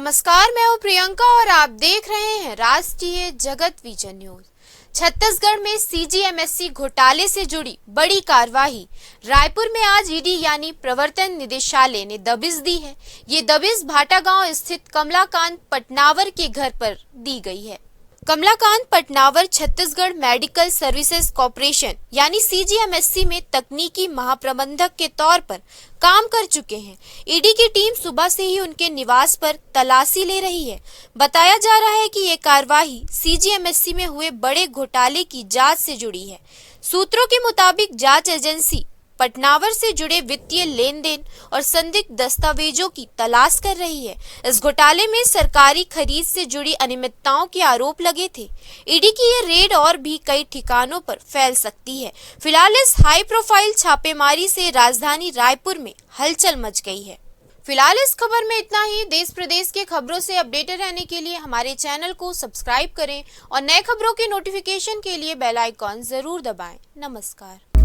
नमस्कार, मैं हूं प्रियंका और आप देख रहे हैं राष्ट्रीय जगत विजन न्यूज। छत्तीसगढ़ में सीजीएमएससी घोटाले से जुड़ी बड़ी कार्रवाई। रायपुर में आज ईडी यानी प्रवर्तन निदेशालय ने दबिश दी है। ये दबिश भाटागांव स्थित कमलाकांत पटनावर के घर पर दी गई है। Kamalakant Patnawar Chhattisgarh medical services corporation यानी सीजीएमएससी में तकनीकी महाप्रबंधक के तौर पर काम कर चुके हैं। ईडी की टीम सुबह से ही उनके निवास पर तलाशी ले रही है। बताया जा रहा है कि ये कार्रवाई सीजीएमएससी में हुए बड़े घोटाले की जांच से जुड़ी है। सूत्रों के मुताबिक जांच एजेंसी पटनावर से जुड़े वित्तीय लेन देन और संदिग्ध दस्तावेजों की तलाश कर रही है। इस घोटाले में सरकारी खरीद से जुड़ी अनियमितताओं के आरोप लगे थे। ईडी की ये रेड और भी कई ठिकानों पर फैल सकती है। फिलहाल इस हाई प्रोफाइल छापेमारी से राजधानी रायपुर में हलचल मच गई है। फिलहाल इस खबर में इतना ही। देश प्रदेश के खबरों से अपडेटेड रहने के लिए हमारे चैनल को सब्सक्राइब करें और नए खबरों के नोटिफिकेशन के लिए बेल आइकॉन जरूर दबाएं। नमस्कार।